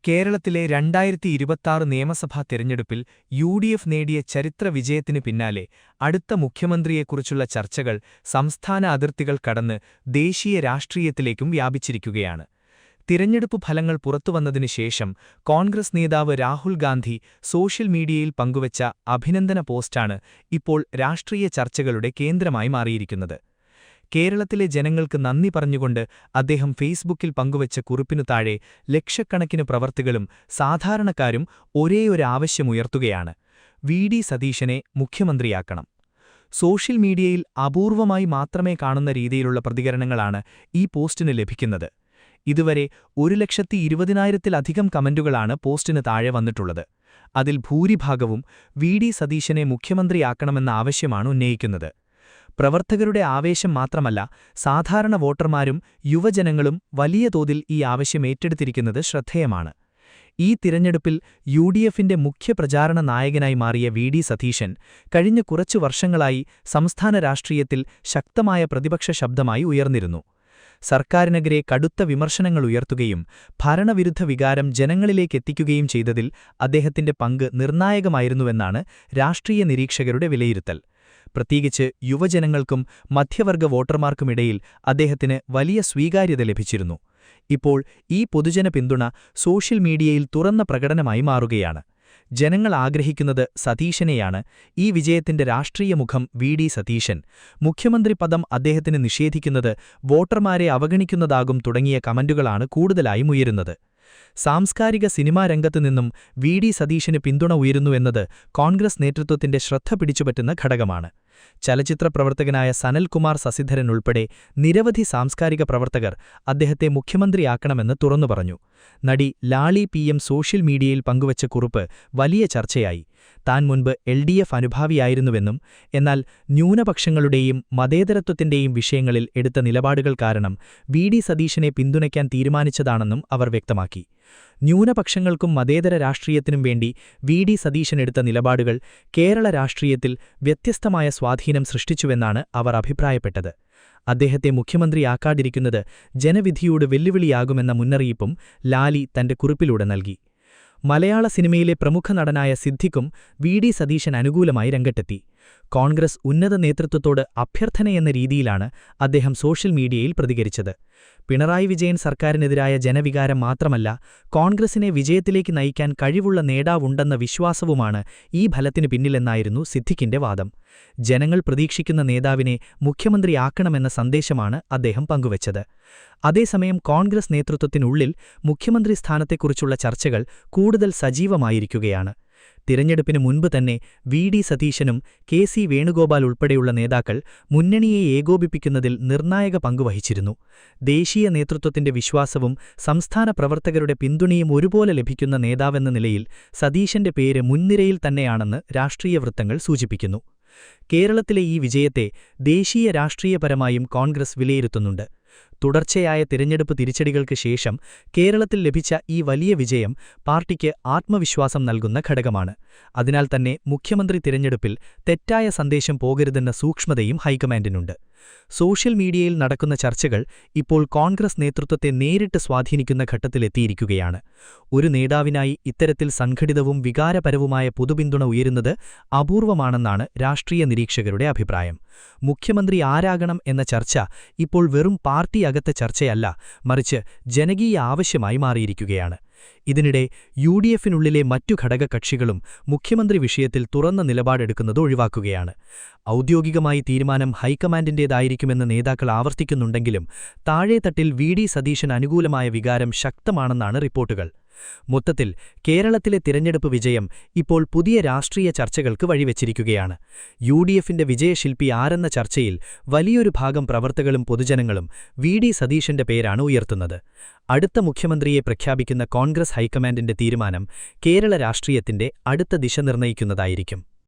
കേരളത്തിലെ 2026 നിയമസഭാ തെരഞ്ഞെടുപ്പിൽ യു.ഡി.എഫ് നേടിയ ചരിത്ര വിജയത്തിനു പിന്നാലെ അടുത്ത മുഖ്യമന്ത്രിയെക്കുറിച്ചുള്ള ചർച്ചകൾ സംസ്ഥാന അതിർത്തികൾ കടന്ന് ദേശീയ രാഷ്ട്രീയത്തിലേക്കും വ്യാപിച്ചിരിക്കുകയാണ്. തിരഞ്ഞെടുപ്പു ഫലങ്ങൾ പുറത്തുവന്നതിനുശേഷം കോൺഗ്രസ് നേതാവ് രാഹുൽ ഗാന്ധി സോഷ്യൽ മീഡിയയിൽ പങ്കുവച്ച അഭിനന്ദന പോസ്റ്റാണ് ഇപ്പോൾ രാഷ്ട്രീയ ചർച്ചകളുടെ കേന്ദ്രമായി മാറിയിരിക്കുന്നത്. കേരളത്തിലെ ജനങ്ങൾക്ക് നന്ദി പറഞ്ഞുകൊണ്ട് അദ്ദേഹം ഫേസ്ബുക്കിൽ പങ്കുവച്ച കുറിപ്പിനു താഴെ ലക്ഷക്കണക്കിന് പ്രവർത്തികളും സാധാരണക്കാരും ഒരേയൊരാവശ്യമുയർത്തുകയാണ്: വി.ഡി. സതീശനെ മുഖ്യമന്ത്രിയാക്കണം. സോഷ്യൽ മീഡിയയിൽ അപൂർവമായി മാത്രമേ കാണുന്ന രീതിയിലുള്ള പ്രതികരണങ്ങളാണ് ഈ പോസ്റ്റിന് ലഭിക്കുന്നത്. ഇതുവരെ 1,20,000-ത്തിലധികം കമന്റുകളാണ് പോസ്റ്റിന് താഴെ വന്നിട്ടുള്ളത്. അതിൽ ഭൂരിഭാഗവും വി.ഡി. സതീശനെ മുഖ്യമന്ത്രിയാക്കണമെന്ന ആവശ്യമാണ് ഉന്നയിക്കുന്നത്. പ്രവർത്തകരുടെ ആവേശം മാത്രമല്ല, സാധാരണ വോട്ടർമാരും യുവജനങ്ങളും വലിയ തോതിൽ ഈ ആവശ്യം ഏറ്റെടുത്തിരിക്കുന്നത് ശ്രദ്ധേയമാണ്. ഈ തിരഞ്ഞെടുപ്പിൽ യു.ഡി.എഫിന്റെ മുഖ്യ പ്രചാരണ നായകനായി മാറിയ വി.ഡി. സതീശൻ കഴിഞ്ഞ കുറച്ചു വർഷങ്ങളായി സംസ്ഥാന രാഷ്ട്രീയത്തിൽ ശക്തമായ പ്രതിപക്ഷ ശബ്ദമായി ഉയർന്നിരുന്നു. സർക്കാരിനെതിരെ കടുത്ത വിമർശനങ്ങൾ ഉയർത്തുകയും ഭരണവിരുദ്ധ വികാരം ജനങ്ങളിലേക്കെത്തിക്കുകയും ചെയ്തതിൽ അദ്ദേഹത്തിന്റെ പങ്ക് നിർണായകമായിരുന്നുവെന്നാണ് രാഷ്ട്രീയ നിരീക്ഷകരുടെ വിലയിരുത്തൽ. പ്രത്യേകിച്ച് യുവജനങ്ങൾക്കും മധ്യവർഗ വോട്ടർമാർക്കുമിടയിൽ അദ്ദേഹത്തിന് വലിയ സ്വീകാര്യത ലഭിച്ചിരുന്നു. ഇപ്പോൾ ഈ പൊതുജന പിന്തുണ സോഷ്യൽ മീഡിയയിൽ തുറന്ന പ്രകടനമായി മാറുകയാണ്. ജനങ്ങൾ ആഗ്രഹിക്കുന്നത് സതീശനെയാണ്. ഈ വിജയത്തിന്റെ രാഷ്ട്രീയ മുഖം വി.ഡി. സതീശൻ, മുഖ്യമന്ത്രി പദം അദ്ദേഹത്തിന് നിഷേധിക്കുന്നത് വോട്ടർമാരെ അവഗണിക്കുന്നതാകും തുടങ്ങിയ കമന്റുകളാണ് കൂടുതലായും ഉയരുന്നത്. സാംസ്കാരിക സിനിമാ രംഗത്തുനിന്നും വി.ഡി. സതീശന് പിന്തുണ ഉയരുന്നുവെന്നത് കോൺഗ്രസ് നേതൃത്വത്തിന്റെ ശ്രദ്ധ പിടിച്ചുപറ്റുന്ന ഘടകമാണ്. ചലച്ചിത്ര പ്രവർത്തകനായ സനൽകുമാർ ശശിധരൻ ഉൾപ്പെടെ നിരവധി സാംസ്കാരിക പ്രവർത്തകർ അദ്ദേഹത്തെ മുഖ്യമന്ത്രിയാക്കണമെന്ന് തുറന്നുപറഞ്ഞു. നടി ലാളി പി.എം. സോഷ്യൽ മീഡിയയിൽ പങ്കുവച്ച കുറിപ്പ് വലിയ ചർച്ചയായി. താൻ മുൻപ് എൽ.ഡി.എഫ് അനുഭാവിയായിരുന്നുവെന്നും എന്നാൽ ന്യൂനപക്ഷങ്ങളുടെയും മതേതരത്വത്തിന്റെയും വിഷയങ്ങളിൽ എടുത്ത നിലപാടുകൾ കാരണം വി.ഡി. സതീശനെ പിന്തുണയ്ക്കാൻ തീരുമാനിച്ചതാണെന്നും അവർ വ്യക്തമാക്കി. ന്യൂനപക്ഷങ്ങൾക്കും മതേതര രാഷ്ട്രീയത്തിനും വേണ്ടി വി.ഡി. സതീശൻ എടുത്ത നിലപാടുകൾ കേരള രാഷ്ട്രീയത്തിൽ വ്യത്യസ്തമായ സ്വാധീനം സൃഷ്ടിച്ചുവെന്നാണ് അവർ അഭിപ്രായപ്പെട്ടത്. അദ്ദേഹത്തെ മുഖ്യമന്ത്രിയാക്കാതിരിക്കുന്നത് ജനവിധിയോട് വെല്ലുവിളിയാകുമെന്ന മുന്നറിയിപ്പും ലാലി തന്റെ കുറിപ്പിലൂടെ നൽകി. മലയാള സിനിമയിലെ പ്രമുഖ നടനായ സിദ്ദിഖും വി.ഡി. സതീശൻ അനുകൂലമായി രംഗത്തെത്തി. കോൺഗ്രസ് ഉന്നത നേതൃത്വത്തോട് അഭ്യർത്ഥനയെന്ന രീതിയിലാണ് അദ്ദേഹം സോഷ്യൽ മീഡിയയിൽ പ്രതികരിച്ചത്. പിണറായി വിജയൻ സർക്കാരിനെതിരായ ജനവികാരം മാത്രമല്ല, കോൺഗ്രസിനെ വിജയത്തിലേക്ക് നയിക്കാൻ കഴിവുള്ള നേതാവുണ്ടെന്ന വിശ്വാസവുമാണ് ഈ ഫലത്തിനു പിന്നിലെന്നായിരുന്നു സിദ്ദിഖിന്റെ വാദം. ജനങ്ങൾ പ്രതീക്ഷിക്കുന്ന നേതാവിനെ മുഖ്യമന്ത്രിയാക്കണമെന്ന സന്ദേശമാണ് അദ്ദേഹം പങ്കുവച്ചത്. അതേസമയം കോൺഗ്രസ് നേതൃത്വത്തിനുള്ളിൽ മുഖ്യമന്ത്രി സ്ഥാനത്തെക്കുറിച്ചുള്ള ചർച്ചകൾ കൂടുതൽ സജീവമായിരിക്കുകയാണ്. തിരഞ്ഞെടുപ്പിന് മുൻപ് തന്നെ വി.ഡി. സതീശനും കെ.സി. വേണുഗോപാൽ ഉൾപ്പെടെയുള്ള നേതാക്കൾ മുന്നണിയെ ഏകോപിപ്പിക്കുന്നതിൽ നിർണായക പങ്കുവഹിച്ചിരുന്നു. ദേശീയ നേതൃത്വത്തിന്റെ വിശ്വാസവും സംസ്ഥാന പ്രവർത്തകരുടെ പിന്തുണയും ഒരുപോലെ ലഭിക്കുന്ന നേതാവെന്ന നിലയിൽ സതീശന്റെ പേര് മുൻനിരയിൽ തന്നെയാണെന്ന് രാഷ്ട്രീയ വൃത്തങ്ങൾ സൂചിപ്പിക്കുന്നു. കേരളത്തിലെ ഈ വിജയത്തെ ദേശീയ രാഷ്ട്രീയപരമായും കോൺഗ്രസ് വിലയിരുത്തുന്നുണ്ട്. തുടർച്ചയായ തിരഞ്ഞെടുപ്പ് തിരിച്ചടികൾക്ക് ശേഷം കേരളത്തിൽ ലഭിച്ച ഈ വലിയ വിജയം പാർട്ടിക്ക് ആത്മവിശ്വാസം നൽകുന്ന ഘടകമാണ്. അതിനാൽ തന്നെ മുഖ്യമന്ത്രി തിരഞ്ഞെടുപ്പിൽ തെറ്റായ സന്ദേശം പോകരുതെന്ന സൂക്ഷ്മതയും ഹൈക്കമാൻഡിനുണ്ട്. സോഷ്യൽ മീഡിയയിൽ നടക്കുന്ന ചർച്ചകൾ ഇപ്പോൾ കോൺഗ്രസ് നേതൃത്വത്തെ നേരിട്ട് സ്വാധീനിക്കുന്ന ഘട്ടത്തിലെത്തിയിരിക്കുകയാണ്. ഒരു നേതാവിനായി ഇത്തരത്തിൽ സംഘടിതവും വികാരപരവുമായ പൊതുപിന്തുണ ഉയരുന്നത് അപൂർവമാണെന്നാണ് രാഷ്ട്രീയ നിരീക്ഷകരുടെ അഭിപ്രായം. മുഖ്യമന്ത്രി ആരാകണം എന്ന ചർച്ച ഇപ്പോൾ വെറും പാർട്ടി അകത്തെ ചർച്ചയല്ല, മറിച്ച് ജനകീയ ആവശ്യമായി മാറിയിരിക്കുകയാണ്. ഇതിനിടെ യു.ഡി.എഫിനുള്ളിലെ മറ്റു ഘടകകക്ഷികളും മുഖ്യമന്ത്രി വിഷയത്തിൽ തുറന്ന നിലപാടെടുക്കുന്നത് ഒഴിവാക്കുകയാണ്. ഔദ്യോഗികമായി തീരുമാനം ഹൈക്കമാൻഡിന്റേതായിരിക്കുമെന്ന് നേതാക്കൾ ആവർത്തിക്കുന്നുണ്ടെങ്കിലും താഴേത്തട്ടിൽ വി.ഡി. സതീശന് അനുകൂലമായ വികാരം ശക്തമാണെന്നാണ് റിപ്പോർട്ടുകൾ. മൊത്തത്തിൽ കേരളത്തിലെ തിരഞ്ഞെടുപ്പ് വിജയം ഇപ്പോൾ പുതിയ രാഷ്ട്രീയ ചർച്ചകൾക്ക് വഴിവെച്ചിരിക്കുകയാണ്. യു.ഡി.എഫിന്റെ വിജയശില്പി ആരെന്ന ചർച്ചയിൽ വലിയൊരു ഭാഗം പ്രവർത്തകരും പൊതുജനങ്ങളും വി.ഡി. സതീശന്റെ പേരാണ് ഉയർത്തുന്നത്. അടുത്ത മുഖ്യമന്ത്രിയെ പ്രഖ്യാപിക്കുന്ന കോൺഗ്രസ് ഹൈക്കമാൻഡിന്റെ തീരുമാനം കേരള രാഷ്ട്രീയത്തിന്റെ അടുത്ത ദിശ നിർണയിക്കുന്നതായിരിക്കും.